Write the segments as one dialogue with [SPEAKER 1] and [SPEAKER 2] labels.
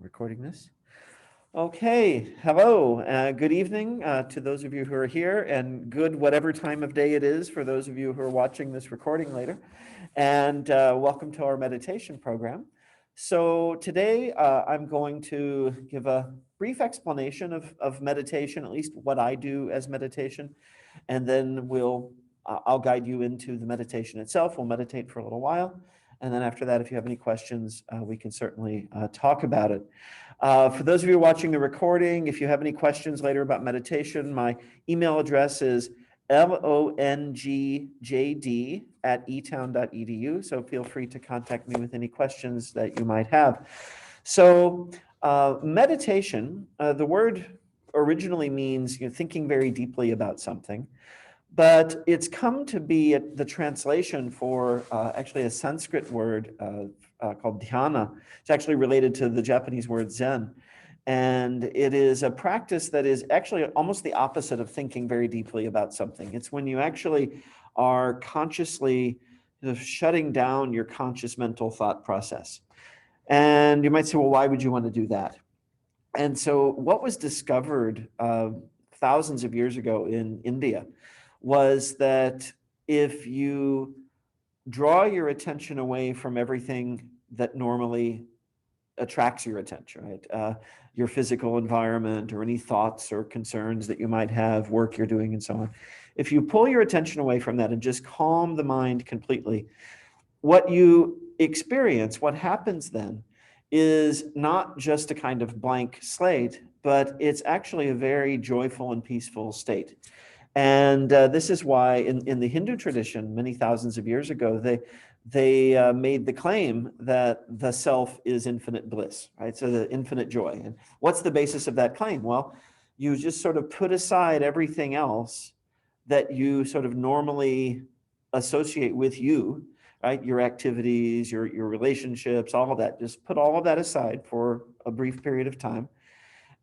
[SPEAKER 1] Recording this. Okay, hello, good evening to those of you who are here, and good whatever time of day it is for those of you who are watching this recording later. And welcome to our meditation program. So today I'm going to give a brief explanation of meditation, at least what I do as meditation, and then I'll guide you into the meditation itself. We'll meditate for a little while. And then after that, if you have any questions, we can certainly talk about it. For those of you watching the recording, if you have any questions later about meditation, my email address is longjjd@etown.edu. So feel free to contact me with any questions that you might have. So meditation, the word originally means thinking very deeply about something. But it's come to be the translation for actually a Sanskrit word called dhyana. It's actually related to the Japanese word Zen. And it is a practice that is actually almost the opposite of thinking very deeply about something. It's when you actually are consciously shutting down your conscious mental thought process. And you might say, well, why would you want to do that? And so what was discovered thousands of years ago in India was that if you draw your attention away from everything that normally attracts your attention, right? Your physical environment or any thoughts or concerns that you might have, work you're doing and so on. If you pull your attention away from that and just calm the mind completely, what you experience, what happens then, is not just a kind of blank slate, but it's actually a very joyful and peaceful state. And this is why in the Hindu tradition, many thousands of years ago, they made the claim that the self is infinite bliss, right? So the infinite joy. And what's the basis of that claim? Well, you just sort of put aside everything else that you sort of normally associate with you, right? Your activities, your relationships, all of that. Just put all of that aside for a brief period of time.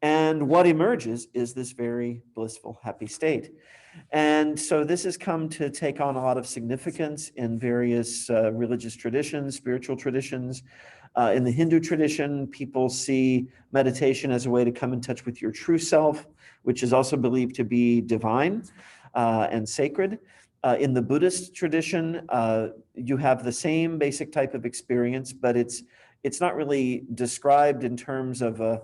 [SPEAKER 1] And what emerges is this very blissful, happy state. And so this has come to take on a lot of significance in various religious traditions, spiritual traditions. In the Hindu tradition, people see meditation as a way to come in touch with your true self, which is also believed to be divine and sacred. In the Buddhist tradition, you have the same basic type of experience, but it's not really described in terms of a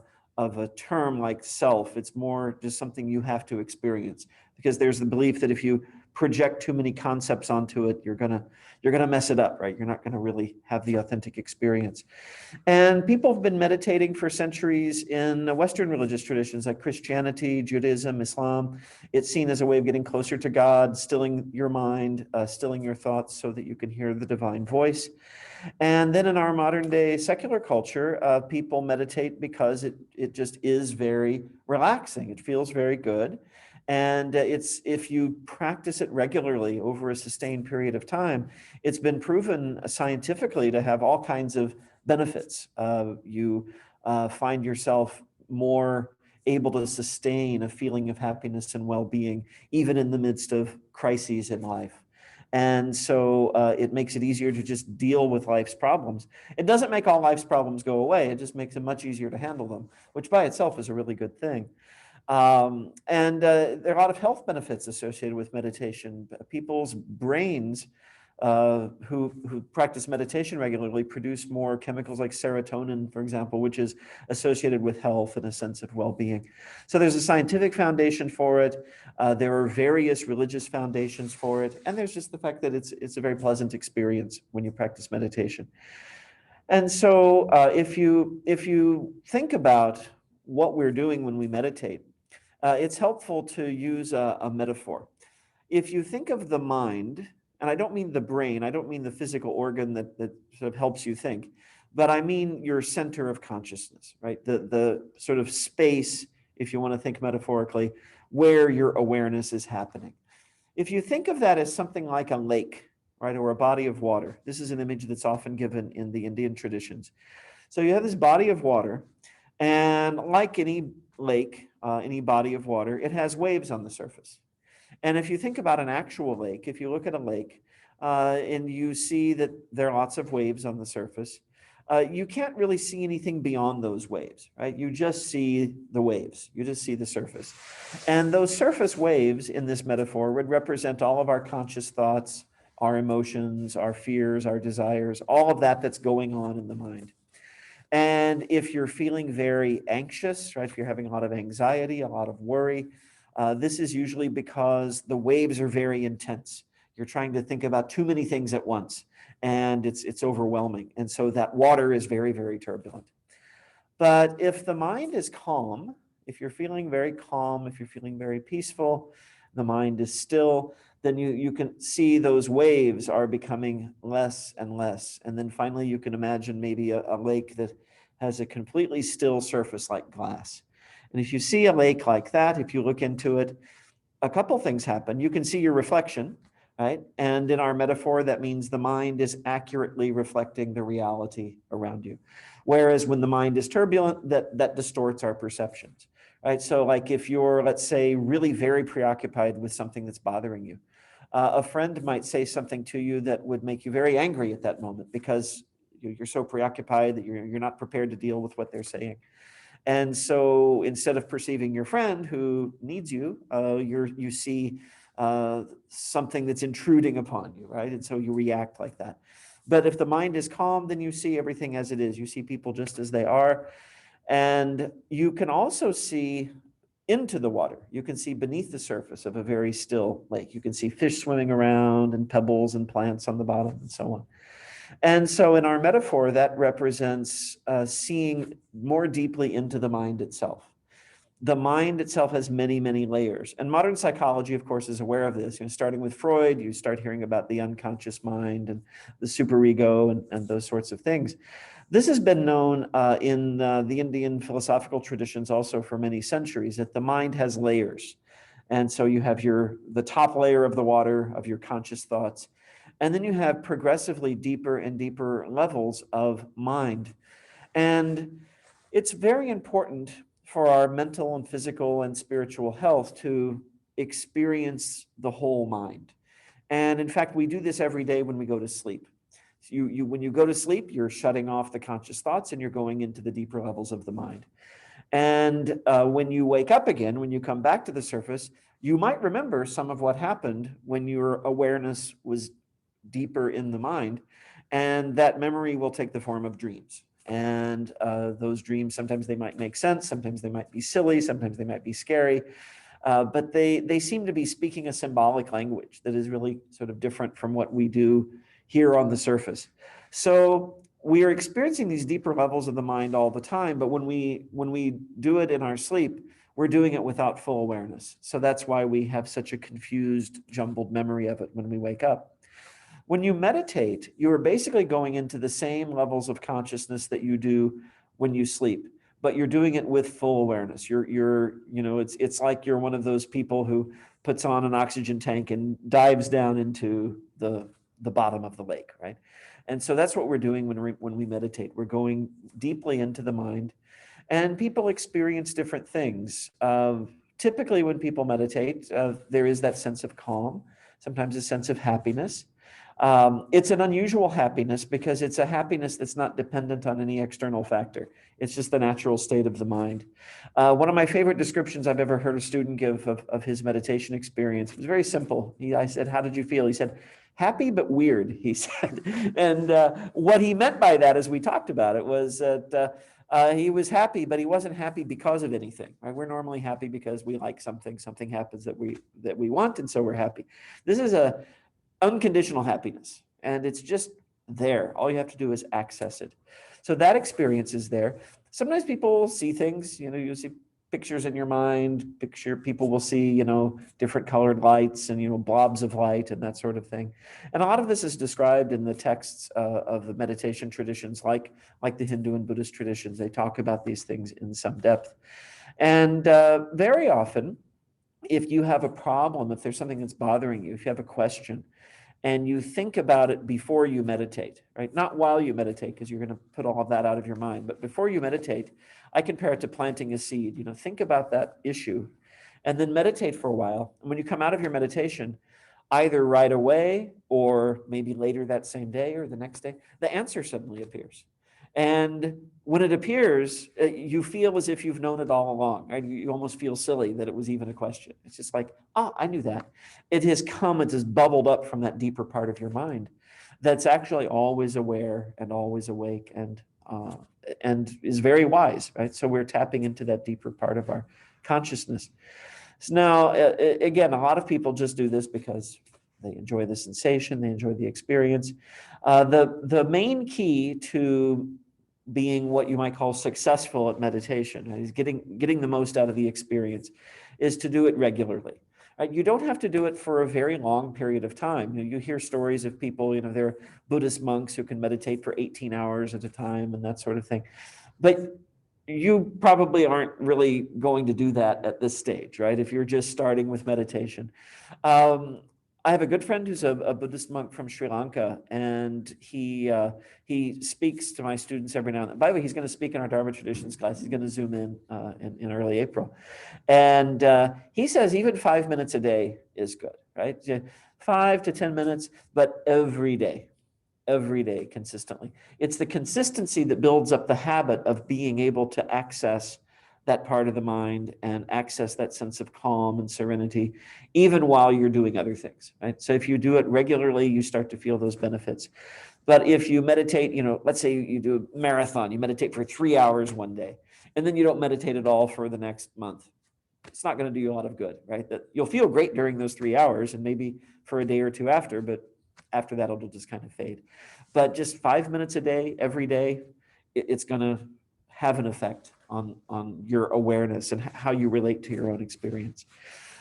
[SPEAKER 1] term like self. It's more just something you have to experience, because there's the belief that if you project too many concepts onto it, you're gonna mess it up, right? You're not gonna really have the authentic experience. And people have been meditating for centuries in Western religious traditions like Christianity, Judaism, Islam. It's seen as a way of getting closer to God, stilling your mind, stilling your thoughts so that you can hear the divine voice. And then in our modern day secular culture, people meditate because it just is very relaxing. It feels very good. And if you practice it regularly over a sustained period of time, it's been proven scientifically to have all kinds of benefits. You find yourself more able to sustain a feeling of happiness and well-being, even in the midst of crises in life. And so it makes it easier to just deal with life's problems. It doesn't make all life's problems go away. It just makes it much easier to handle them, which by itself is a really good thing. And there are a lot of health benefits associated with meditation. People's brains who practice meditation regularly produce more chemicals like serotonin, for example, which is associated with health and a sense of well-being. So there's a scientific foundation for it. There are various religious foundations for it. And there's just the fact that it's a very pleasant experience when you practice meditation. And so if you think about what we're doing when we meditate, it's helpful to use a metaphor. If you think of the mind, and I don't mean the brain, I don't mean the physical organ that sort of helps you think, but I mean your center of consciousness, right? The sort of space, if you want to think metaphorically, where your awareness is happening. If you think of that as something like a lake, right, or a body of water, this is an image that's often given in the Indian traditions. So you have this body of water, and like any lake, any body of water, it has waves on the surface. And if you think about an actual lake, if you look at a lake and you see that there are lots of waves on the surface, you can't really see anything beyond those waves, right? You just see the waves. You just see the surface. And those surface waves in this metaphor would represent all of our conscious thoughts, our emotions, our fears, our desires, all of that that's going on in the mind. And if you're feeling very anxious, right, if you're having a lot of anxiety, a lot of worry, this is usually because the waves are very intense. You're trying to think about too many things at once, and it's overwhelming. And so that water is very, very turbulent. But if the mind is calm, if you're feeling very calm, if you're feeling very peaceful, the mind is still, then you can see those waves are becoming less and less. And then finally, you can imagine maybe a lake that has a completely still surface like glass. And if you see a lake like that, if you look into it, a couple things happen. You can see your reflection, right? And in our metaphor, that means the mind is accurately reflecting the reality around you. Whereas when the mind is turbulent, that distorts our perceptions, right? So like if you're, let's say, really very preoccupied with something that's bothering you, a friend might say something to you that would make you very angry at that moment because you're so preoccupied that you're not prepared to deal with what they're saying. And so instead of perceiving your friend who needs you, you see something that's intruding upon you, right? And so you react like that. But if the mind is calm, then you see everything as it is. You see people just as they are. And you can also see into the water. You can see beneath the surface of a very still lake. You can see fish swimming around and pebbles and plants on the bottom and so on. And so in our metaphor, that represents seeing more deeply into the mind itself. The mind itself has many, many layers. And modern psychology, of course, is aware of this. Starting with Freud, you start hearing about the unconscious mind and the superego and those sorts of things. This has been known in the Indian philosophical traditions also for many centuries, that the mind has layers. And so you have the top layer of the water of your conscious thoughts. And then you have progressively deeper and deeper levels of mind. And it's very important for our mental and physical and spiritual health to experience the whole mind. And in fact, we do this every day when we go to sleep. When you go to sleep, you're shutting off the conscious thoughts and you're going into the deeper levels of the mind. And when you wake up again, when you come back to the surface, you might remember some of what happened when your awareness was deeper in the mind, and that memory will take the form of dreams. And those dreams, sometimes they might make sense, sometimes they might be silly, sometimes they might be scary, but they seem to be speaking a symbolic language that is really sort of different from what we do here on the surface. So we are experiencing these deeper levels of the mind all the time, but when we do it in our sleep, we're doing it without full awareness. So that's why we have such a confused, jumbled memory of it when we wake up. When you meditate, you are basically going into the same levels of consciousness that you do when you sleep, but you're doing it with full awareness. It's like you're one of those people who puts on an oxygen tank and dives down into the bottom of the lake, right? And so that's what we're doing when we meditate. We're going deeply into the mind, and people experience different things. Typically, when people meditate, there is that sense of calm, sometimes a sense of happiness. It's an unusual happiness because it's a happiness that's not dependent on any external factor. It's just the natural state of the mind. One of my favorite descriptions I've ever heard a student give of his meditation experience was very simple. I said, "How did you feel?" He said, "Happy but weird," he said. And what he meant by that, as we talked about it, was that he was happy, but he wasn't happy because of anything. Right? We're normally happy because we like something happens that we want, and so we're happy. This is a unconditional happiness, and it's just there. All you have to do is access it. So that experience is there. Sometimes people see things, you see pictures in your mind, people will see, different colored lights and, blobs of light and that sort of thing. And a lot of this is described in the texts of the meditation traditions, like the Hindu and Buddhist traditions. They talk about these things in some depth. And very often, if you have a problem, if there's something that's bothering you, if you have a question, and you think about it before you meditate, right? Not while you meditate, because you're going to put all of that out of your mind. But before you meditate, I compare it to planting a seed. Think about that issue and then meditate for a while. And when you come out of your meditation, either right away or maybe later that same day or the next day, the answer suddenly appears. And when it appears, you feel as if you've known it all along, right? You almost feel silly that it was even a question. It's just like, oh, I knew that. It has come, it has bubbled up from that deeper part of your mind that's actually always aware and always awake and is very wise, right? So we're tapping into that deeper part of our consciousness. So now, again, a lot of people just do this because they enjoy the sensation, they enjoy the experience. The main key to being what you might call successful at meditation, right, is getting the most out of the experience, is to do it regularly. Right? You don't have to do it for a very long period of time. You hear stories of people, they're Buddhist monks who can meditate for 18 hours at a time and that sort of thing. But you probably aren't really going to do that at this stage, right? If you're just starting with meditation. I have a good friend who's a Buddhist monk from Sri Lanka, and he speaks to my students every now and then. By the way, he's going to speak in our Dharma Traditions class. He's going to zoom in early April. And he says even 5 minutes a day is good, right? 5 to 10 minutes, but every day consistently. It's the consistency that builds up the habit of being able to access that part of the mind and access that sense of calm and serenity, even while you're doing other things, right? So if you do it regularly, you start to feel those benefits. But if you meditate, let's say you do a marathon, you meditate for 3 hours one day, and then you don't meditate at all for the next month, it's not going to do you a lot of good, right? That you'll feel great during those 3 hours and maybe for a day or two after, but after that, it'll just kind of fade. But just 5 minutes a day, every day, it's going to have an effect on your awareness and how you relate to your own experience.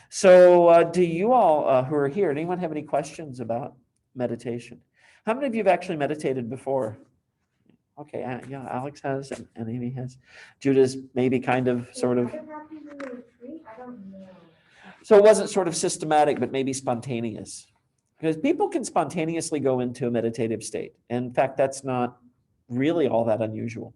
[SPEAKER 1] So do you all who are here, anyone have any questions about meditation? How many of you have actually meditated before? Okay, yeah, Alex has and Amy has. Judah's maybe kind of, sort of.
[SPEAKER 2] I don't know.
[SPEAKER 1] So it wasn't sort of systematic, but maybe spontaneous. Because people can spontaneously go into a meditative state. In fact, that's not really all that unusual.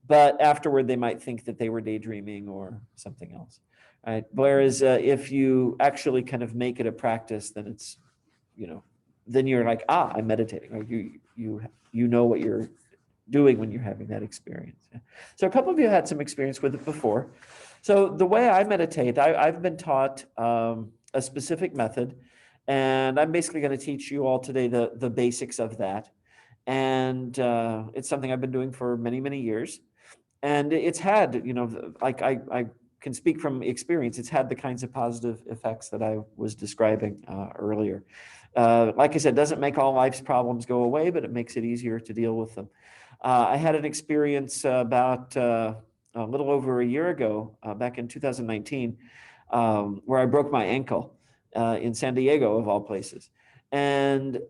[SPEAKER 1] But afterward, they might think that they were daydreaming or something else. Right? Whereas if you actually kind of make it a practice, then it's, then you're like, I'm meditating. Or you know what you're doing when you're having that experience. So a couple of you had some experience with it before. So the way I meditate, I've been taught a specific method, and I'm basically going to teach you all today the basics of that. And it's something I've been doing for many, many years. And it's had, like I can speak from experience, it's had the kinds of positive effects that I was describing earlier. Like I said, doesn't make all life's problems go away, but it makes it easier to deal with them. I had an experience about a little over a year ago, back in 2019, where I broke my ankle in San Diego, of all places. And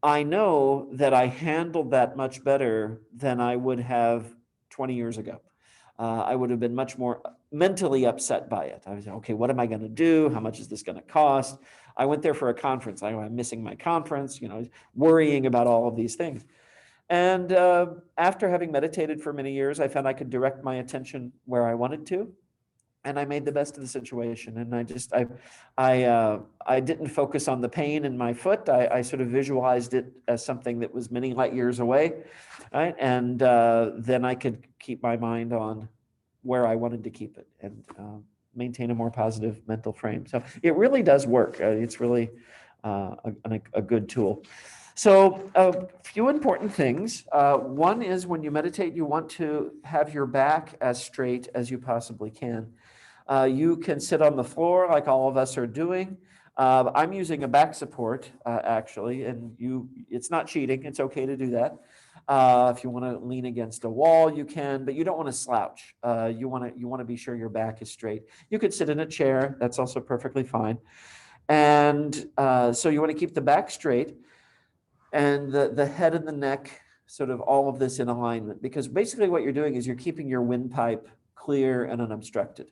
[SPEAKER 1] I know that I handled that much better than I would have 20 years ago. I would have been much more mentally upset by it. I was like, okay, what am I going to do? How much is this going to cost? I went there for a conference. I'm missing my conference, worrying about all of these things. And after having meditated for many years, I found I could direct my attention where I wanted to. And I made the best of the situation. And I didn't focus on the pain in my foot. I sort of visualized it as something that was many light years away, right? And then I could keep my mind on where I wanted to keep it and maintain a more positive mental frame. So it really does work. It's really a good tool. So a few important things. One is when you meditate, you want to have your back as straight as you possibly can. You can sit on the floor like all of us are doing. I'm using a back support, actually, and it's not cheating. It's okay to do that. If you want to lean against a wall, you can, but you don't want to slouch. You want to be sure your back is straight. You could sit in a chair. That's also perfectly fine. And so you want to keep the back straight and the head and the neck, sort of all of this in alignment, because basically what you're doing is you're keeping your windpipe clear and unobstructed.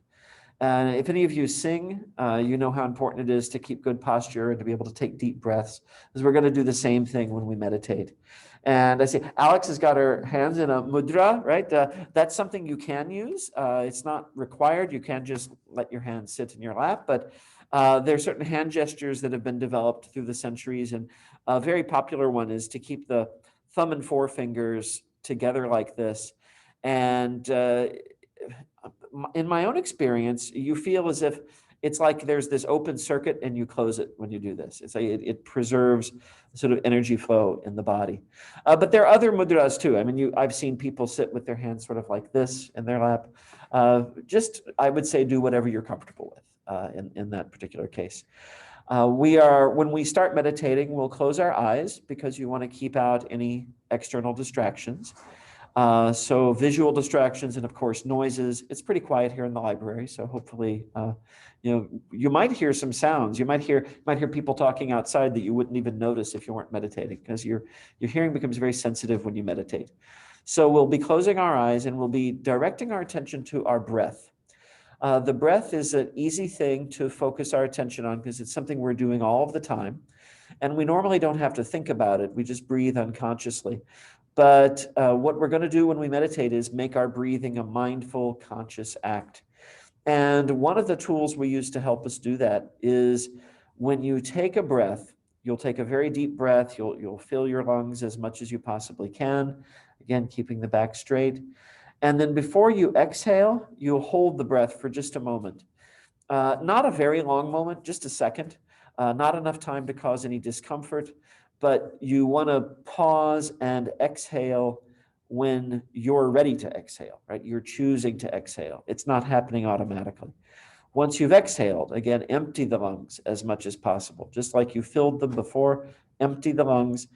[SPEAKER 1] And if any of you sing, you know how important it is to keep good posture and to be able to take deep breaths, because we're going to do the same thing when we meditate. And I see Alex has got her hands in a mudra, right? That's something you can use. It's not required. You can just let your hands sit in your lap, but there are certain hand gestures that have been developed through the centuries. And a very popular one is to keep the thumb and forefingers together like this. And in my own experience, you feel as if it's like there's this open circuit and you close it when you do this. It's like it preserves sort of energy flow in the body. But there are other mudras too. I mean, I've seen people sit with their hands sort of like this in their lap. Just, I would say, do whatever you're comfortable with in that particular case. When we start meditating, we'll close our eyes because you want to keep out any external distractions. So visual distractions and of course noises. It's pretty quiet here in the library, so hopefully, you might hear some sounds. You might hear people talking outside that you wouldn't even notice if you weren't meditating, because your hearing becomes very sensitive when you meditate. So we'll be closing our eyes and we'll be directing our attention to our breath. The breath is an easy thing to focus our attention on because it's something we're doing all of the time. And we normally don't have to think about it. We just breathe unconsciously. But what we're going to do when we meditate is make our breathing a mindful, conscious act. And one of the tools we use to help us do that is when you take a breath, you'll take a very deep breath. You'll fill your lungs as much as you possibly can. Again, keeping the back straight. And then before you exhale, you'll hold the breath for just a moment. Not a very long moment, just a second. Not enough time to cause any discomfort, but you want to pause and exhale when you're ready to exhale, right? You're choosing to exhale. It's not happening automatically. Once you've exhaled, again, empty the lungs as much as possible. Just like you filled them before, empty the lungs.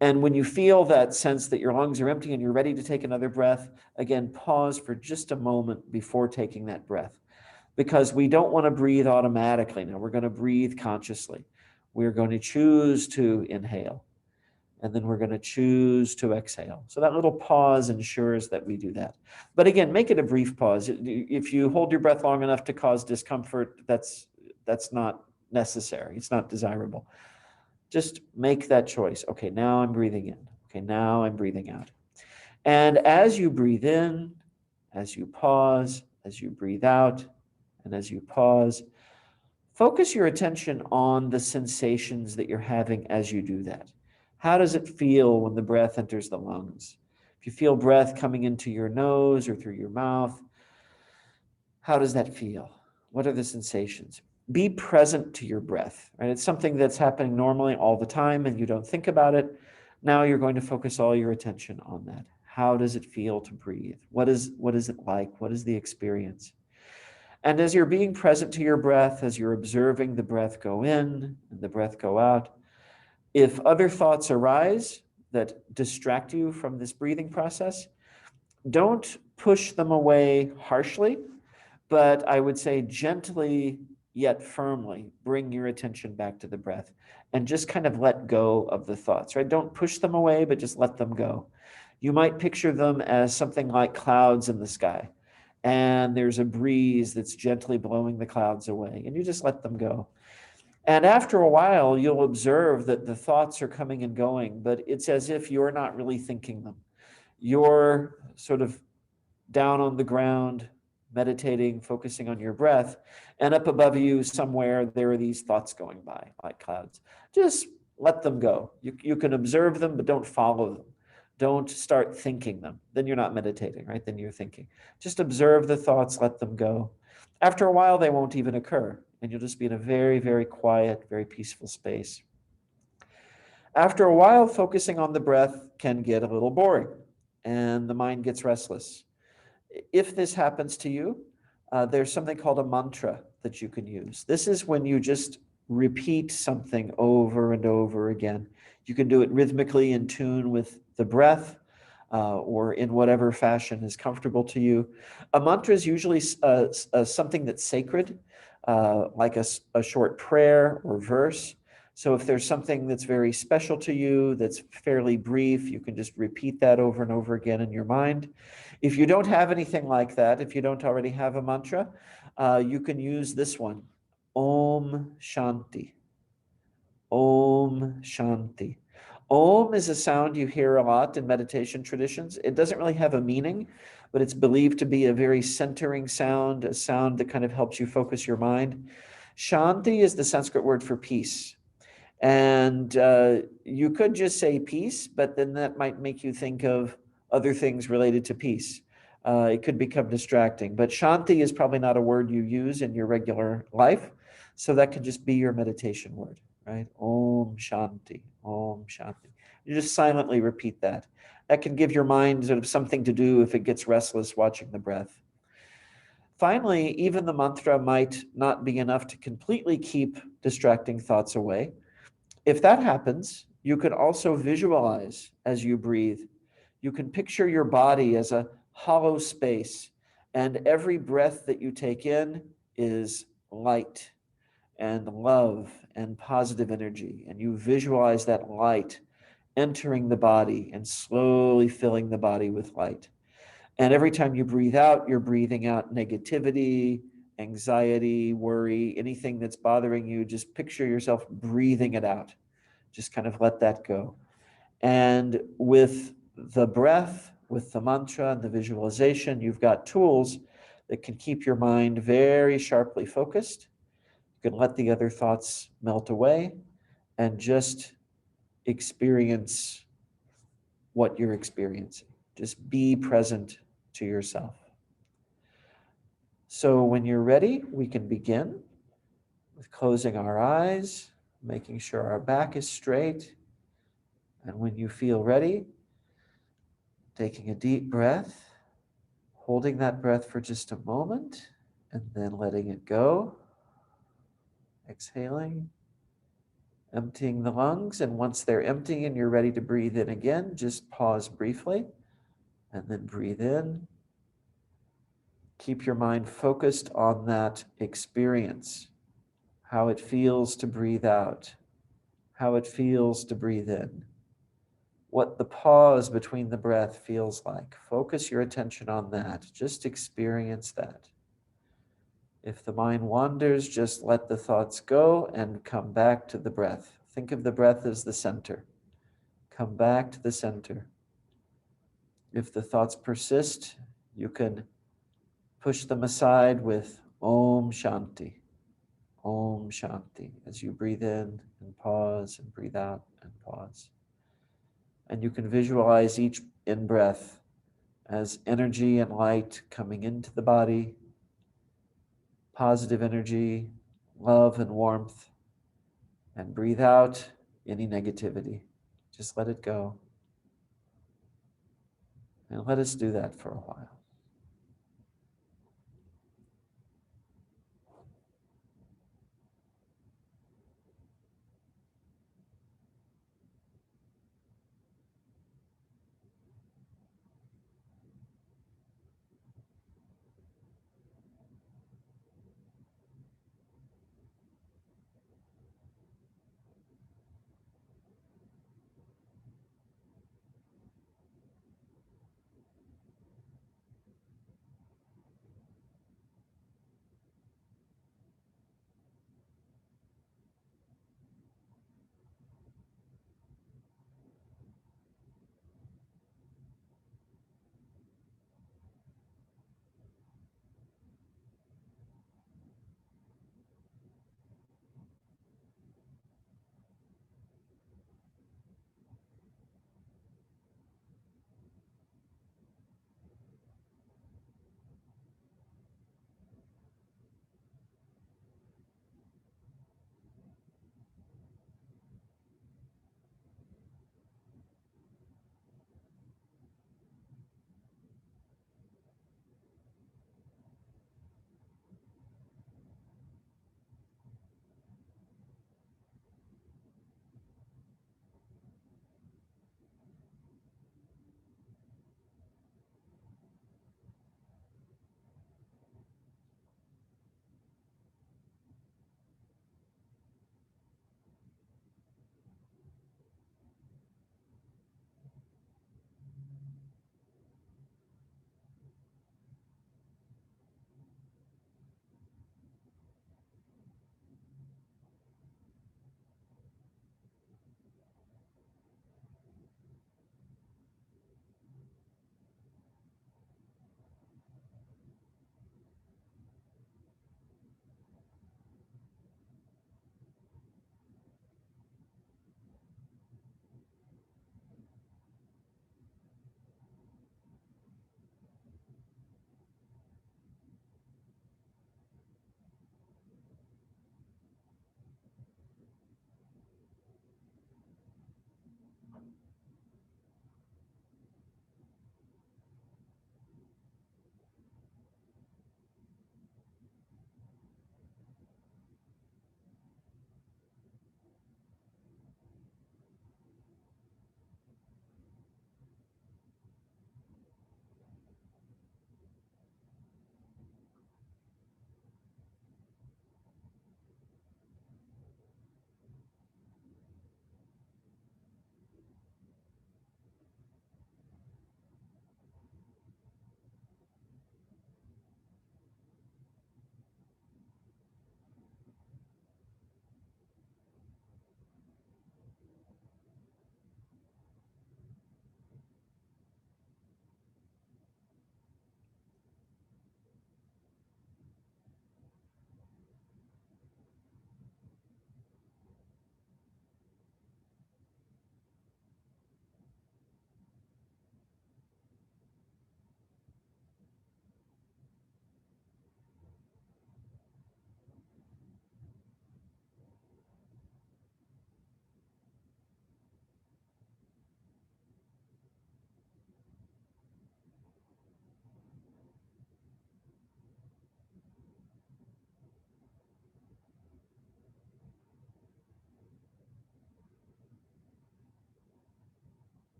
[SPEAKER 1] And when you feel that sense that your lungs are empty and you're ready to take another breath, again, pause for just a moment before taking that breath, because we don't want to breathe automatically. Now we're going to breathe consciously. We're going to choose to inhale, and then we're going to choose to exhale. So that little pause ensures that we do that. But again, make it a brief pause. If you hold your breath long enough to cause discomfort, that's not necessary. It's not desirable. Just make that choice. Okay, now I'm breathing in. Okay, now I'm breathing out. And as you breathe in, as you pause, as you breathe out, and as you pause, focus your attention on the sensations that you're having as you do that. How does it feel when the breath enters the lungs? If you feel breath coming into your nose or through your mouth, how does that feel? What are the sensations? Be present to your breath, right? It's something that's happening normally all the time and you don't think about it. Now you're going to focus all your attention on that. How does it feel to breathe? What is it like? What is the experience? And as you're being present to your breath, as you're observing the breath go in and the breath go out, if other thoughts arise that distract you from this breathing process, don't push them away harshly, but I would say gently yet firmly bring your attention back to the breath and just kind of let go of the thoughts, right? Don't push them away, but just let them go. You might picture them as something like clouds in the sky, and there's a breeze that's gently blowing the clouds away, and you just let them go. And after a while, you'll observe that the thoughts are coming and going, but it's as if you're not really thinking them. You're sort of down on the ground, meditating, focusing on your breath, and up above you somewhere, there are these thoughts going by like clouds. Just let them go. You can observe them, but don't follow them. Don't start thinking them. Then you're not meditating, right? Then you're thinking. Just observe the thoughts, let them go. After a while, they won't even occur, and you'll just be in a very, very quiet, very peaceful space. After a while, focusing on the breath can get a little boring, and the mind gets restless. If this happens to you, there's something called a mantra that you can use. This is when you just repeat something over and over again. You can do it rhythmically in tune with the breath, or in whatever fashion is comfortable to you. A mantra is usually something that's sacred, like a short prayer or verse. So if there's something that's very special to you, that's fairly brief, you can just repeat that over and over again in your mind. If you don't have anything like that, if you don't already have a mantra, you can use this one, Om Shanti. Om Shanti. Om is a sound you hear a lot in meditation traditions. It doesn't really have a meaning, but it's believed to be a very centering sound, a sound that kind of helps you focus your mind. Shanti is the Sanskrit word for peace. And you could just say peace, but then that might make you think of other things related to peace. It could become distracting, but Shanti is probably not a word you use in your regular life. So that could just be your meditation word, right? Om Shanti, Om Shanti. You just silently repeat that. That can give your mind sort of something to do if it gets restless watching the breath. Finally, even the mantra might not be enough to completely keep distracting thoughts away. If that happens, you could also visualize as you breathe. You can picture your body as a hollow space, and every breath that you take in is light and love and positive energy. And you visualize that light entering the body and slowly filling the body with light. And every time you breathe out, you're breathing out negativity, anxiety, worry, anything that's bothering you. Just picture yourself breathing it out. Just kind of let that go. And with the breath, with the mantra and the visualization, you've got tools that can keep your mind very sharply focused. You can let the other thoughts melt away and just experience what you're experiencing. Just be present to yourself. So when you're ready, we can begin with closing our eyes, making sure our back is straight. And when you feel ready, taking a deep breath, holding that breath for just a moment, and then letting it go. Exhaling, emptying the lungs. And once they're empty and you're ready to breathe in again, just pause briefly and then breathe in. Keep your mind focused on that experience, how it feels to breathe out, how it feels to breathe in, what the pause between the breath feels like. Focus your attention on that. Just experience that. If the mind wanders, just let the thoughts go and come back to the breath. Think of the breath as the center. Come back to the center. If the thoughts persist, you can push them aside with Om Shanti. Om Shanti, as you breathe in and pause and breathe out and pause. And you can visualize each in-breath as energy and light coming into the body, positive energy, love and warmth, and breathe out any negativity. Just let it go. And let us do that for a while.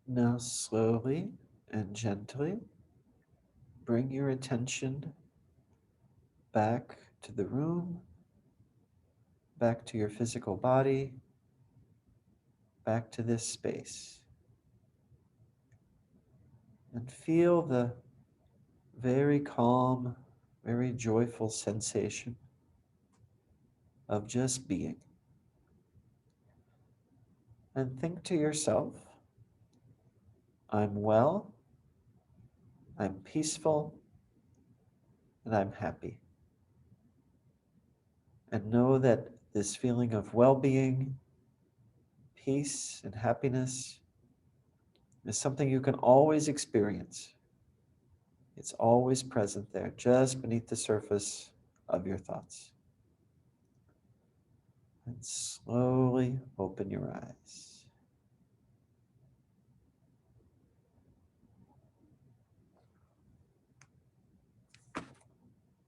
[SPEAKER 1] Now slowly and gently bring your attention back to the room, back to your physical body, back to this space. And feel the very calm, very joyful sensation of just being. And think to yourself, I'm well, I'm peaceful, and I'm happy. And know that this feeling of well-being, peace, and happiness is something you can always experience. It's always present there, just beneath the surface of your thoughts. And slowly open your eyes.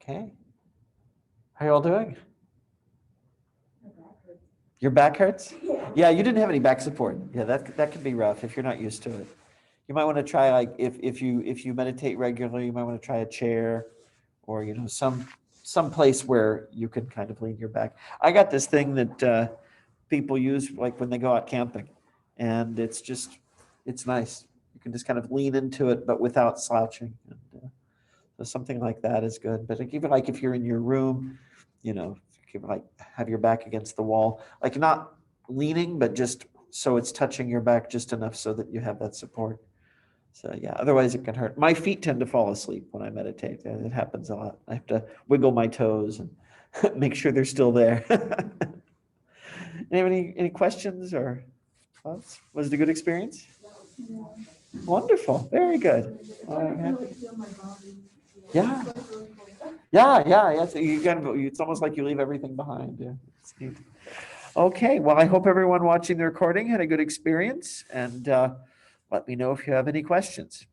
[SPEAKER 1] Okay. How are you all doing? Your back hurts? Yeah, you didn't have any back support. Yeah, that could be rough if you're not used to it. You might want to try, like, if you meditate regularly, you might want to try a chair or some place where you can kind of lean your back. I got this thing that people use like when they go out camping, and it's nice. You can just kind of lean into it, but without slouching. And, so something like that is good. But even like if you're in your room, you can like have your back against the wall, like not leaning, but just so it's touching your back just enough so that you have that support. So yeah, otherwise it can hurt. My feet tend to fall asleep when I meditate. It happens a lot. I have to wiggle my toes and make sure they're still there. Any questions or thoughts? Was it a good experience? Wonderful. Very good. I'm happy. Yeah. Yeah. So it's almost like you leave everything behind. Yeah. It's neat. Okay. Well, I hope everyone watching the recording had a good experience, and let me know if you have any questions.